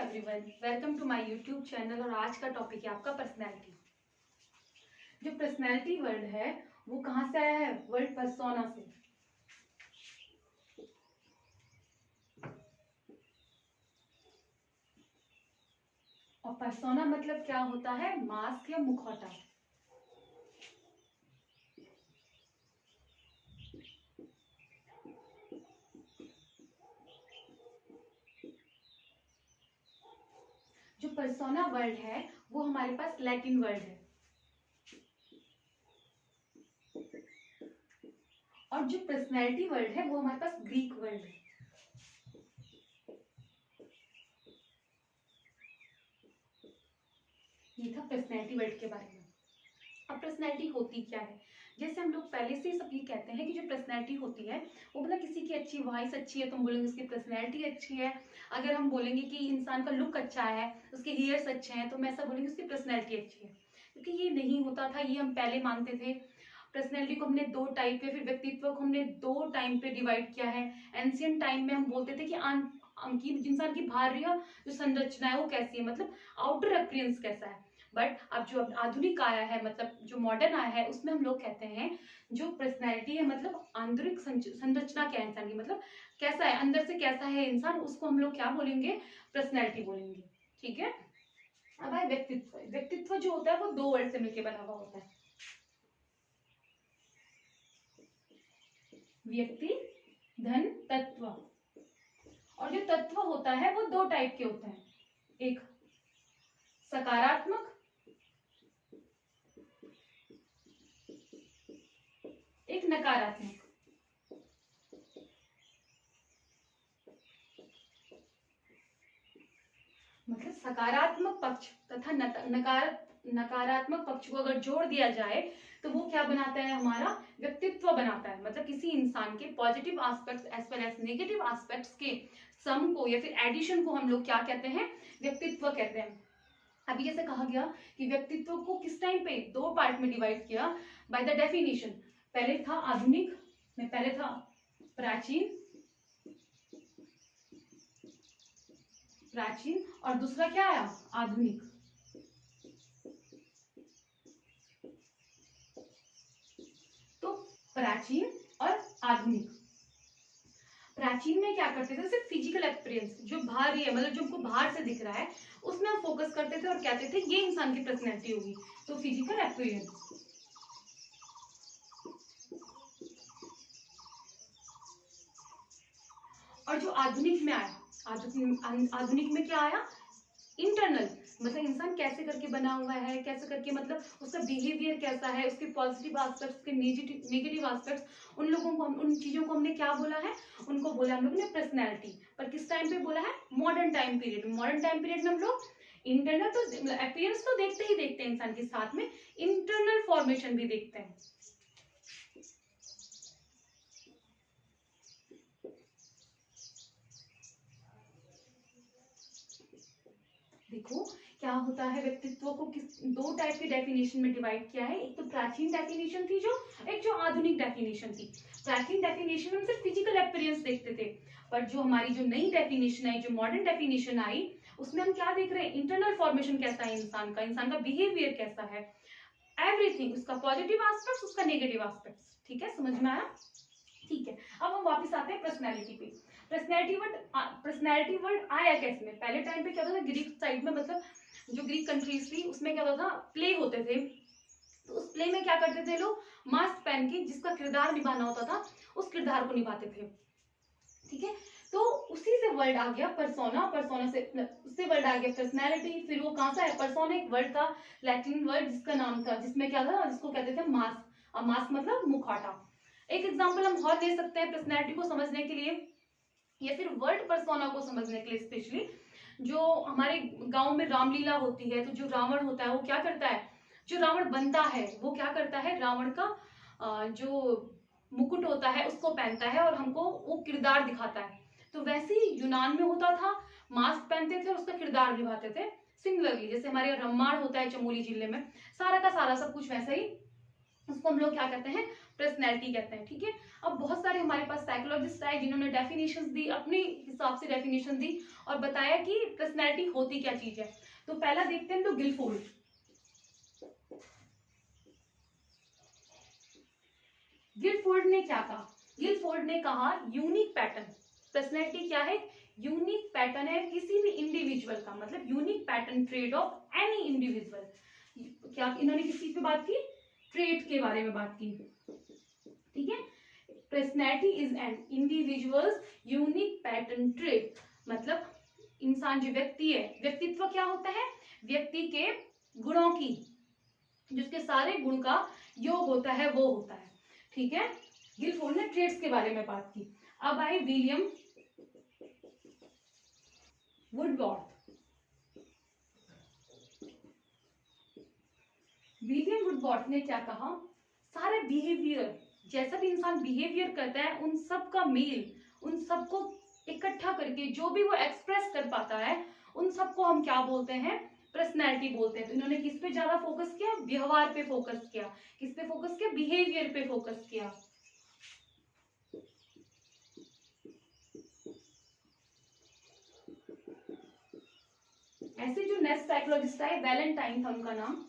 Everyone, welcome to my YouTube channel. और आज का टॉपिक है आपका पर्सनैलिटी। जो पर्सनैलिटी वर्ड है वो कहाँ से आया है? वर्ड पर्सोना से। और पर्सोना मतलब क्या होता है? मास्क या मुखौटा। जो पर्सोना वर्ड है वो हमारे पास लैटिन वर्ड है, और जो पर्सनैलिटी वर्ड है वो हमारे पास ग्रीक वर्ड है। ये था पर्सनैलिटी वर्ड के बारे में। अब पर्सनैलिटी होती क्या है? जैसे हम लोग पहले से सब ये कहते हैं कि जो पर्सनैलिटी होती है वो मतलब किसी की अच्छी वॉइस अच्छी है तो हम बोलेंगे उसकी पर्सनैलिटी अच्छी है। अगर हम बोलेंगे कि इंसान का लुक अच्छा है, उसके हेयर्स अच्छे हैं, तो हम ऐसा बोलेंगे उसकी पर्सनैलिटी अच्छी है। क्योंकि ये नहीं होता था, ये हम पहले मानते थे। पर्सनैलिटी को हमने दो टाइप पे, फिर व्यक्तित्व को हमने दो टाइम पे डिवाइड किया है। एंशियंट टाइम में हम बोलते थे कि इंसान की बाहरी जो संरचना है वो कैसी है, मतलब आउटर अपीयरेंस कैसा है। बट अब जो आधुनिक आया है, मतलब जो मॉडर्न आया है, उसमें हम लोग कहते हैं जो पर्सनैलिटी है मतलब आंतरिक संरचना क्या है इंसान की, मतलब कैसा है अंदर से, कैसा है इंसान, उसको हम लोग क्या बोलेंगे? पर्सनैलिटी बोलेंगे। ठीक है। अब है व्यक्तित्व। व्यक्तित्व जो होता है वो दो वर्ड से मिलकर बना हुआ होता है। व्यक्ति धन तत्व। और जो तत्व होता है वो दो टाइप के होते हैं, एक सकारात्मक, एक नकारात्मक। मतलब सकारात्मक पक्ष तथा नकारात्मक पक्ष को अगर जोड़ दिया जाए तो वो क्या बनाता है? हमारा व्यक्तित्व बनाता है। मतलब किसी इंसान के positive aspects as well as negative aspects के सम को या फिर एडिशन को हम लोग क्या कहते हैं? व्यक्तित्व कहते हैं। अभी जैसे कहा गया कि व्यक्तित्व को किस टाइम पे दो पार्ट में डिवाइड किया बाय द डेफिनेशन। पहले था आधुनिक में, पहले था प्राचीन और दूसरा क्या आया? आधुनिक। तो प्राचीन और आधुनिक। प्राचीन में क्या करते थे? सिर्फ फिजिकल अपीयरेंस जो बाहरी है, मतलब जो हमको बाहर से दिख रहा है, उसमें हम फोकस करते थे और कहते थे ये इंसान की पर्सनैलिटी होगी, तो फिजिकल अपीयरेंस। और जो आधुनिक में आया, आधुनिक में क्या आया? इंटरनल, मतलब इंसान कैसे करके बना हुआ है, कैसे करके, मतलब उसका बिहेवियर कैसा है, उसके पॉजिटिव एस्पेक्ट्स, उसके नेगेटिव एस्पेक्ट्स, उन लोगों को उन चीजों को हमने क्या बोला है? उनको बोला हम लोग ने पर्सनैलिटी। पर किस टाइम पे बोला है? Modern time period. Modern time period में हम लोग इंटरनल तो अपीयरेंस तो देखते ही देखते हैं इंसान के, साथ में इंटरनल फॉर्मेशन भी देखते हैं। देखो क्या होता है, व्यक्तित्व को किस दो टाइप की डेफिनेशन में डिवाइड किया है। एक तो प्राचीन डेफिनेशन थी, जो एक जो आधुनिक डेफिनेशन थी। प्राचीन डेफिनेशन में हम सिर्फ फिजिकल अपीयरेंस देखते थे, पर जो हमारी जो नई डेफिनेशन आई, जो मॉडर्न डेफिनेशन आई, उसमें हम क्या देख रहे हैं? इंटरनल फॉर्मेशन कैसा है इंसान का बिहेवियर कैसा है, एवरीथिंग, उसका पॉजिटिव एस्पेक्ट्स, उसका नेगेटिव एस्पेक्ट्स। ठीक है, समझ में आया? ठीक है। अब हम वापस आते हैं पर्सनैलिटी पे। पर्सनैलिटी वर्ड आया कैसे में? पहले टाइम पे क्या होता था, ग्रीक साइड में, मतलब जो ग्रीक कंट्रीज थी उसमें क्या होता था, प्ले होते थे। तो उस प्ले में क्या करते थे लोग? मास्क पहन के जिसका किरदार निभाना होता था उस किरदार को निभाते थे। ठीक है। तो उसी से वर्ड आ गया पर्सोना, पर्सोना से उससे वर्ड आ गया पर्सनैलिटी। फिर वो कहां से है? पर्सोना एक वर्ड था, लैटिन वर्ड, जिसका नाम था, जिसमें क्या था, जिसको कहते थे मास्क। और मास्क मतलब मुखौटा। एक एग्जाम्पल हम और ले सकते हैं पर्सनैलिटी को समझने के लिए, या फिर वर्ड पर्सोना को समझने के लिए। स्पेशली जो हमारे गांव में रामलीला होती है, तो जो रावण होता है वो क्या करता है? जो रावण बनता है वो क्या करता है? रावण का जो मुकुट होता है उसको पहनता है और हमको वो किरदार दिखाता है। तो वैसे ही यूनान में होता था, मास्क पहनते थे और उसका किरदार निभाते थे। सिमिलरली जैसे हमारे रामायण होता है चमोली जिले में, सारा का सारा सब कुछ वैसा ही उसको हम लोग क्या कहते हैं, पर्सनैलिटी कहते हैं। ठीक है, अब बहुत सारे हमारे पास साइकोलॉजिस्ट आए जिन्होंने डेफिनेशंस दी, अपने हिसाब से डेफिनेशन दी और बताया कि पर्सनैलिटी होती क्या चीज है। तो पहला देखते हैं तो गिलफोर्ड। गिलफोर्ड ने क्या कहा? गिलफोर्ड ने कहा यूनिक पैटर्न। पर्सनैलिटी क्या है? यूनिक पैटर्न है किसी भी इंडिविजुअल का, मतलब unique pattern trade off any individual. क्या इन्होंने किस चीज पे बात की? ट्रेड के बारे में बात की। ठीक है, personality is an individuals unique pattern trade, मतलब इंसान जो व्यक्ति है, व्यक्तित्व क्या होता है? व्यक्ति के गुणों की, जिसके सारे गुण का योग होता है वो होता है। ठीक है, गिलफोर्ड ने ट्रेड्स के बारे में बात की। अब आए विलियम वुडवर्थ। विलियम वुडवर्थ ने क्या कहा? सारे बिहेवियर, जैसा भी इंसान बिहेवियर करता है उन सब का मेल, उन सबको इकट्ठा करके जो भी वो एक्सप्रेस कर पाता है उन सबको हम क्या बोलते हैं? पर्सनैलिटी बोलते हैं। तो इन्होंने किस पे ज्यादा फोकस किया? व्यवहार पे फोकस किया। किस पे फोकस किया? बिहेवियर पे फोकस किया। ऐसे जो नेक्स्ट साइकोलॉजिस्ट है वैलेंटाइन था उनका नाम।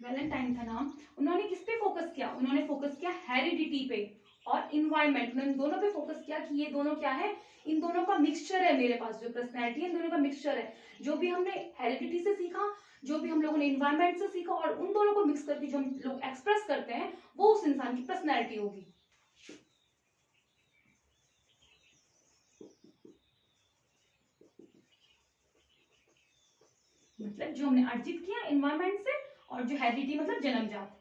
वैलेंटाइन था नाम। उन्होंने किस पे फोकस किया? उन्होंने फोकस किया हेरिडिटी पे और इन्वायरमेंट, उन्होंने दोनों पे फोकस किया कि ये दोनों क्या है? इन दोनों का मिक्सचर है। मेरे पास जो पर्सनैलिटी है इन दोनों का मिक्सचर है। जो भी हमने हेरिडिटी से सीखा, जो भी हम लोगों ने इन्वायरमेंट से सीखा, और उन दोनों को मिक्स करके जो हम लोग एक्सप्रेस करते हैं वो उस इंसान की पर्सनैलिटी होगी। मतलब जो हमने अर्जित किया इन्वायरमेंट से, और जो हेरिडिटी मतलब जन्मजात,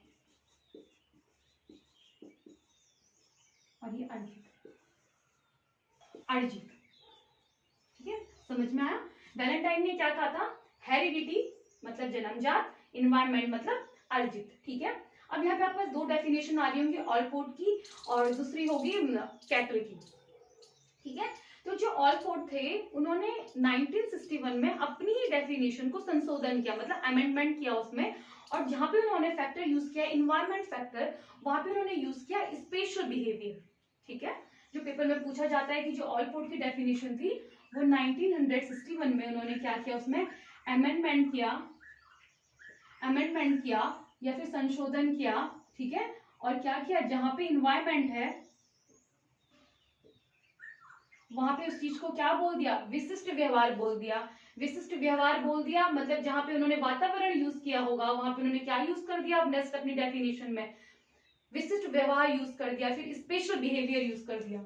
और ये अर्जित, अर्जित। ठीक है, समझ में आया? वैलेंटाइन ने क्या कहा था? हेरिडिटी मतलब जन्मजात, इन्वायरमेंट मतलब अर्जित। ठीक है, अब यहाँ पे आपके पास दो डेफिनेशन आ रही होंगी, ऑलपोर्ट की और दूसरी होगी कैटल की। ठीक है, तो जो ऑलपोर्ट थे उन्होंने 1961 में अपनी ही डेफिनेशन को संशोधन किया, मतलब अमेंडमेंट किया उसमें, और जहां पे उन्होंने फैक्टर यूज किया इन्वायरमेंट फैक्टर, वहां पे उन्होंने यूज किया स्पेशल बिहेवियर। ठीक है, जो पेपर में पूछा जाता है कि जो ऑलपोर्ट की डेफिनेशन थी वो 1961 में उन्होंने क्या किया, उसमें अमेंडमेंट किया, या फिर संशोधन किया। ठीक है, और क्या किया? जहां पे इन्वायरमेंट है वहां पे उस चीज को क्या बोल दिया? विशिष्ट व्यवहार बोल दिया। विशिष्ट व्यवहार बोल दिया मतलब जहां पे उन्होंने वातावरण यूज किया होगा वहां पे उन्होंने क्या यूज कर दिया? अब नेक्स्ट अपनी डेफिनेशन में विशिष्ट व्यवहार यूज कर दिया, फिर स्पेशल बिहेवियर यूज कर दिया।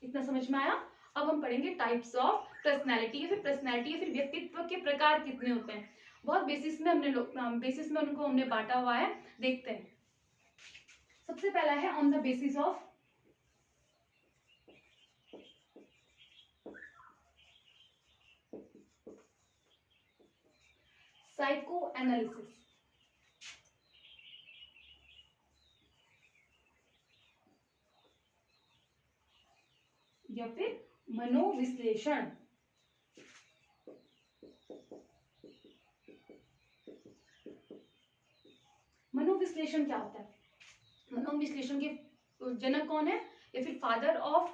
इतना समझ में आया? अब हम पढ़ेंगे टाइप्स ऑफ पर्सनैलिटी, या फिर पर्सनैलिटी या फिर व्यक्तित्व के प्रकार कितने होते हैं। बहुत बेसिस में उनको हमने बांटा हुआ है, देखते हैं। सबसे पहला है on the basis of psycho analysis, या फिर मनोविश्लेषण। मनोविश्लेषण क्या होता है? मनोविश्लेषण के जनक कौन है, या फिर father of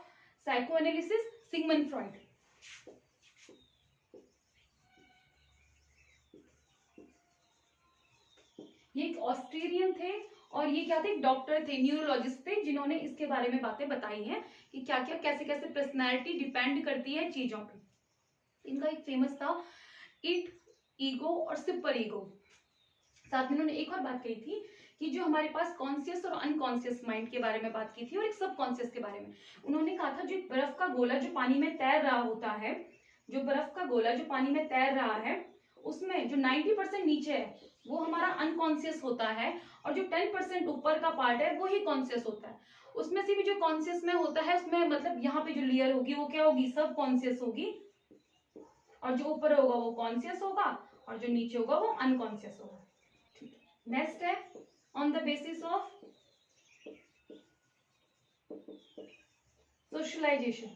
psycho analysis? Sigmund Freud. ये एक ऑस्ट्रेलियन थे, और ये क्या थे? एक डॉक्टर थे, न्यूरोलॉजिस्ट थे, जिन्होंने इसके बारे में बातें बताई हैं कि क्या क्या कैसे कैसे पर्सनैलिटी डिपेंड करती है चीजों पे। इनका एक फेमस था इट, ईगो और सुपर ईगो। साथ में उन्होंने एक और बात कही थी कि जो हमारे पास कॉन्शियस और अनकॉन्शियस माइंड के बारे में बात की थी, और एक सब कॉन्शियस के बारे में। उन्होंने कहा था जो बर्फ का गोला जो पानी में तैर रहा होता है, जो बर्फ का गोला जो पानी में तैर रहा है, उसमें जो 90% नीचे है वो हमारा अनकॉन्शियस होता है, और जो 10% ऊपर का पार्ट है वो ही कॉन्शियस होता है। उसमें से भी जो कॉन्शियस में होता है उसमें मतलब यहाँ पे जो लेयर होगी वो क्या होगी? सब कॉन्शियस होगी, और जो ऊपर होगा वो कॉन्शियस होगा, और जो नीचे होगा वो अनकॉन्शियस होगा। नेक्स्ट है on the basis of socialisation,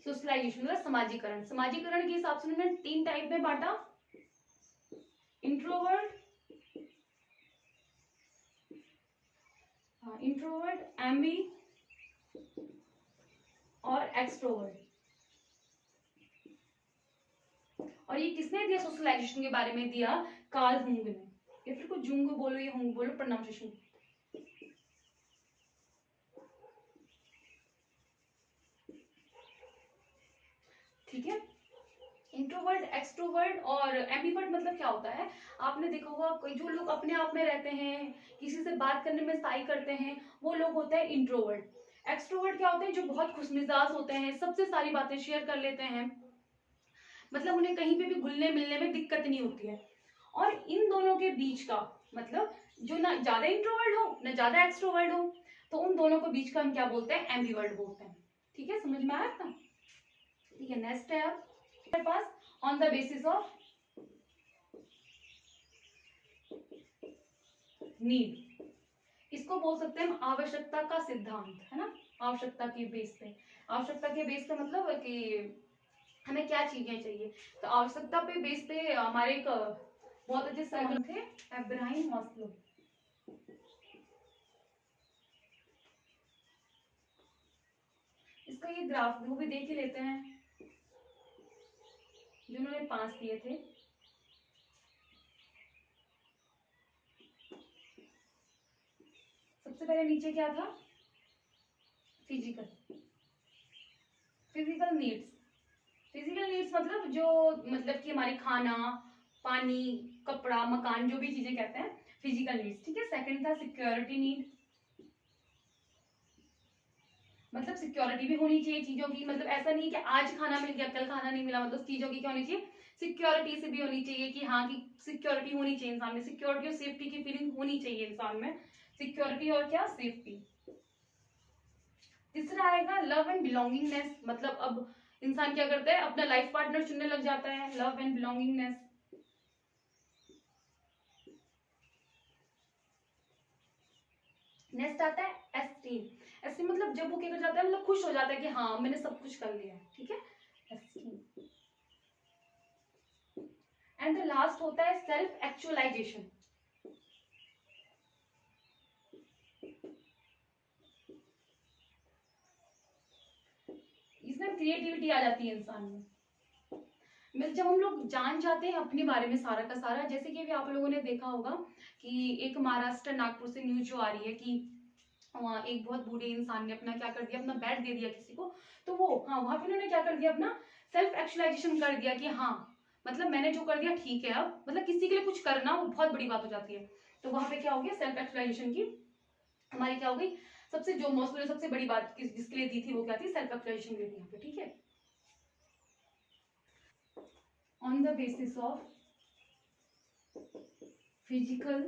socialisation मतलब समाजीकरण। समाजीकरण के हिसाब से उन्होंने 3 टाइप में बांटा, इंट्रोवर्ट, एम्बी और एक्सट्रोवर्ट। और ये किसने दिया सोशलाइजेशन के बारे में दिया? कार्ल हुंग ने, या फिर कुछ जुंग बोलो या हुंग बोलो, प्रोनाउंसिएशन। ठीक है, इंट्रोवर्ट, एक्सट्रोवर्ट और एम्बीवर्ट मतलब क्या होता है? आपने देखा होगा कोई जो लोग अपने आप में रहते हैं, किसी से बात करने में साई करते हैं, वो लोग होते हैं इंट्रोवर्ट। एक्सट्रोवर्ट क्या होते हैं? जो बहुत खुशमिजाज होते हैं, सबसे सारी बातें शेयर कर लेते हैं, मतलब उन्हें कहीं पे भी घुलने मिलने में दिक्कत नहीं होती है। और इन दोनों के बीच का मतलब जो ना ज्यादा इंट्रोवर्ट हो ना ज्यादा एक्सट्रोवर्ट हो, तो उन दोनों के बीच का हम क्या बोलते हैं? एम्बीवर्ट बोलते हैं। ठीक है, समझ में आया था? ठीक है, नेक्स्ट है अब हमारे pass on the basis of need. इसको बोल सकते हैं हम आवश्यकता का सिद्धांत, है ना? आवश्यकता के बेस पे, आवश्यकता के बेस पे मतलब कि हमें क्या चीजें चाहिए। तो आवश्यकता पे बेस पे हमारे एक बहुत अच्छे सर थे, अब्राहम मास्लो। इसका ये ग्राफ वो भी देख ही लेते हैं जो उन्होंने 5 दिए थे। सबसे पहले नीचे क्या था? Physical, physical needs. Physical needs मतलब जो मतलब कि हमारी खाना, पानी, कपड़ा, मकान, जो भी चीजें कहते हैं फिजिकल नीड्स। ठीक है, सेकंड था सिक्योरिटी नीड, मतलब सिक्योरिटी भी होनी चाहिए चीजों की, मतलब ऐसा नहीं कि आज खाना मिल गया कल खाना नहीं मिला, मतलब चीजों की क्या होनी चाहिए? सिक्योरिटी से भी होनी चाहिए कि हाँ की सिक्योरिटी होनी चाहिए इंसान में, सिक्योरिटी और सेफ्टी की फीलिंग होनी चाहिए इंसान में। सिक्योरिटी और क्या? सेफ्टी। तीसरा आएगा लव एंड बिलोंगिंगनेस, मतलब अब इंसान क्या करता है? अपना लाइफ पार्टनर चुनने लग जाता है, लव एंड बिलोंगिंगनेस। नेक्स्ट आता है एस्टीम। एस्टीम मतलब जब वो क्या कर जाता है, मतलब खुश हो जाता है कि हाँ मैंने सब कुछ कर लिया है। ठीक है, एस्टीम। एंड द लास्ट होता है सेल्फ एक्चुअलाइजेशन। इसमें क्रिएटिविटी आ जाती है इंसान में। जब हम लोग जान जाते हैं अपने बारे में सारा का सारा, जैसे कि अभी आप लोगों ने देखा होगा कि एक महाराष्ट्र नागपुर से न्यूज जो आ रही है कि वहाँ एक बहुत बूढ़े इंसान ने अपना क्या कर दिया? अपना बेड दे दिया किसी को। तो वो हाँ वहां पे उन्होंने क्या कर दिया? अपना सेल्फ एक्चुअलाइजेशन कर दिया कि हाँ मतलब मैंने जो कर दिया ठीक है। अब मतलब किसी के लिए कुछ करना वो बहुत बड़ी बात हो जाती है। तो वहां पे क्या हो गया? सेल्फ एक्चुअलाइजेशन की हमारी क्या हो गई? सबसे जो मॉस्को ने सबसे बड़ी बात जिसके लिए दी थी वो क्या थी? सेल्फ एक्चुअलाइजेशन दी थी यहाँ पे। ठीक है, on the basis of physical.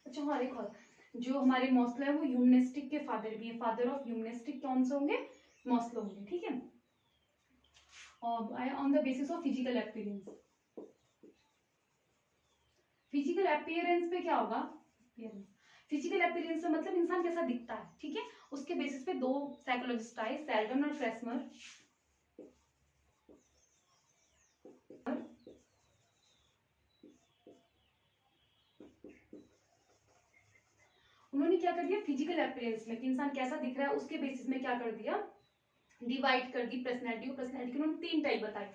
अच्छा हाँ देखो, जो हमारे मॉस्लो है वो ह्यूमनिस्टिक के फादर भी है। फादर ऑफ ह्यूमनिस्टिक कौन से होंगे? मॉस्लो होंगे। ठीक है, और on the basis of physical appearance. Physical appearance पे क्या होगा? फिजिकल अपीयरेंस में मतलब इंसान कैसा दिखता है। ठीक है, उसके बेसिस पे 2 साइकोलॉजिस्ट आए, सेल्डन और फ्रेसमर। उन्होंने क्या कर दिया? फिजिकल अपीयरेंस में कि इंसान कैसा दिख रहा है उसके बेसिस में क्या कर दिया? डिवाइड कर दी पर्सनैलिटी को। पर्सनैलिटी के उन्होंने 3 टाइप बताए,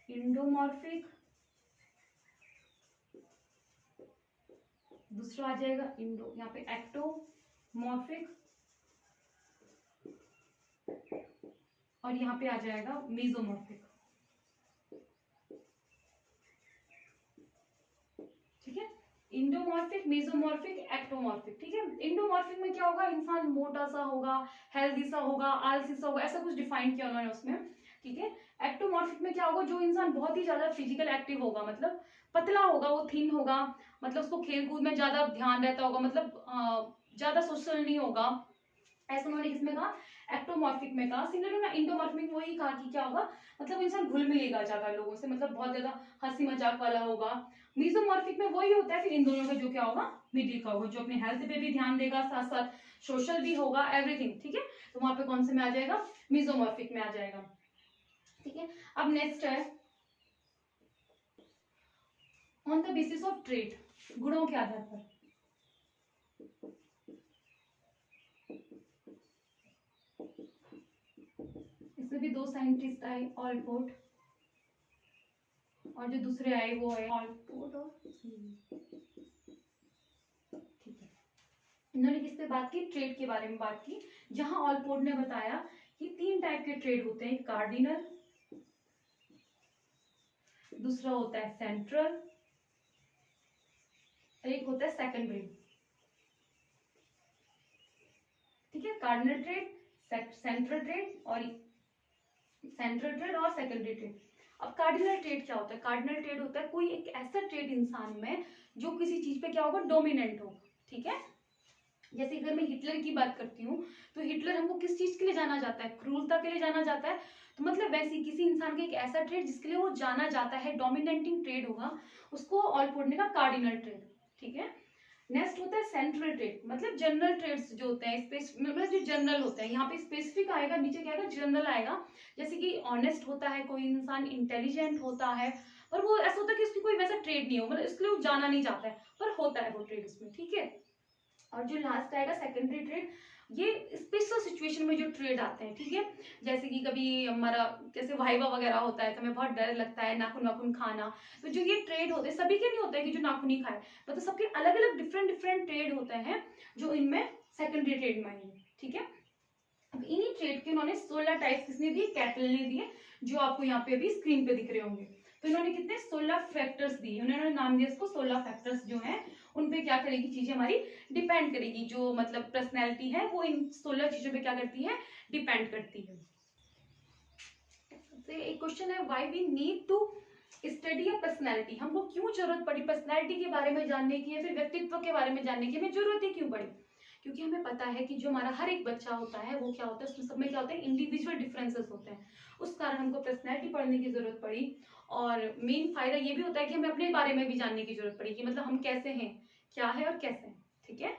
इंडोमॉर्फिक, दूसरा आ जाएगा इंडो, यहाँ पे एक्टोमॉर्फिक, और यहाँ पे आ जाएगा मेसोमॉर्फिक। ठीक है, इंडोमॉर्फिक, मेसोमॉर्फिक, एक्टोमॉर्फिक। ठीक है, इंडोमॉर्फिक में क्या होगा? इंसान मोटा सा होगा, हेल्दी सा होगा, आलसी सा होगा, ऐसा कुछ डिफाइन किया उन्होंने उसमें। ठीक है, एक्टोमॉर्फिक में क्या होगा? जो इंसान बहुत ही ज्यादा फिजिकल एक्टिव होगा, मतलब पतला होगा, वो थिन होगा, मतलब उसको खेल कूद में ज्यादा ध्यान रहता होगा, मतलब ज्यादा सोशल नहीं होगा, ऐसा उन्होंने किसमें कहा? एक्टोमॉर्फिक में कहा, सिमिलर होना, इंडोमॉर्फिक वही कहा कि क्या होगा, मतलब वो इंसान घुल मिलेगा ज्यादा लोगों से, मतलब बहुत ज्यादा हंसी मजाक वाला होगा। मीजोमॉर्फिक में वही होता है फिर इन दोनों का जो क्या होगा, मिडिल का होगा, जो अपने हेल्थ पे भी ध्यान देगा, साथ साथ सोशल भी होगा, एवरीथिंग, ठीक है। तो वहां पे कौन से में आ जाएगा, मीजोमॉर्फिक में आ जाएगा, ठीक है। अब नेक्स्ट है on the basis of trait, गुणों के आधार पर। इसमें भी दो साइंटिस्ट आए, ऑलपोर्ट, और जो दूसरे आए वो है ऑलपोर्ट और ठीक है। इन्होंने किस पे बात की, ट्रेड के बारे में बात की, जहां ऑलपोर्ट ने बताया कि 3 टाइप के ट्रेड होते हैं, कार्डिनल, दूसरा होता है सेंट्रल, एक होता है सेकेंडरी, ठीक है। कार्डिनल ट्रेड, सेंट्रल ट्रेड और सेकेंडरी ट्रेड। अब कार्डिनल ट्रेड क्या होता है, कार्डिनल ट्रेड होता है कोई एक ऐसा ट्रेड इंसान में जो किसी चीज पे क्या होगा, डोमिनेंट हो, ठीक है। जैसे अगर मैं हिटलर की बात करती हूँ, तो हिटलर हमको किस चीज के लिए जाना जाता है, क्रूरता के लिए जाना जाता है। तो मतलब वैसे ही किसी इंसान का एक ऐसा ट्रेड जिसके लिए वो जाना जाता है, डोमिनेटिंग ट्रेड होगा, उसको ऑलपोर्ट ने कहा कार्डिनल ट्रेड, ठीक है। नेक्स्ट होता है सेंट्रल ट्रेड, मतलब जनरल ट्रेड्स जो होते हैं, मतलब जो जनरल होते हैं, यहाँ पे स्पेसिफिक आएगा, नीचे क्या आएगा, जनरल आएगा। जैसे कि ऑनेस्ट होता है कोई इंसान, इंटेलिजेंट होता है, पर वो ऐसा होता है कि उसकी कोई वैसा ट्रेड नहीं हो, मतलब इसके लिए वो जाना नहीं चाहता है, पर होता है वो ट्रेड उसमें, ठीक है। और जो लास्ट आएगा सेकेंडरी ट्रेड, ये स्पेशल सिचुएशन में जो ट्रेड आते हैं, ठीक है। जैसे कि कभी हमारा जैसे वाइवा वगैरह होता है तो हमें बहुत डर लगता है नाखून वाखून खाना, तो जो ये ट्रेड होते हैं सभी के नहीं होता है कि जो नाखून ही खाए, मतलब सबके अलग अलग डिफरेंट डिफरेंट ट्रेड होते हैं जो इनमें सेकेंडरी ट्रेड में आएंगे, ठीक है। अब इन्हीं ट्रेड के उन्होंने 16 टाइप्स किसने दिए, कैटल ने दिए, जो आपको यहाँ पे अभी स्क्रीन पे दिख रहे होंगे। तो इन्होंने कितने 16 फैक्टर्स दिए, उन्होंने नाम दिया इसको 16 फैक्टर्स, जो हैं उन पे क्या करेगी चीजें हमारी डिपेंड करेगी, जो मतलब पर्सनैलिटी है वो इन 16 चीजों पे क्या करती है, डिपेंड करती है। तो एक क्वेश्चन है, why we need to study a personality, हमको क्यों जरूरत पड़ी पर्सनैलिटी के बारे में जानने की, या फिर व्यक्तित्व के बारे में जानने की हमें जरूरत ही क्यों पड़ी। क्योंकि हमें पता है कि जो हमारा हर एक बच्चा होता है वो क्या होता है, उसमें सब में क्या होता है, इंडिविजुअल डिफरेंसेस होते हैं, उस कारण हमको पर्सनैलिटी पढ़ने की जरूरत पड़ी। और मेन फायदा ये भी होता है कि हमें अपने बारे में भी जानने की जरूरत पड़ी, कि मतलब हम कैसे हैं, क्या है और कैसे हैं, ठीक है।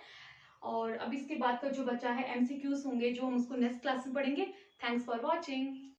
और अब इसके बाद का जो बचा है एमसीक्यूज होंगे, जो हम उसको नेक्स्ट क्लास में पढ़ेंगे। Thanks for watching.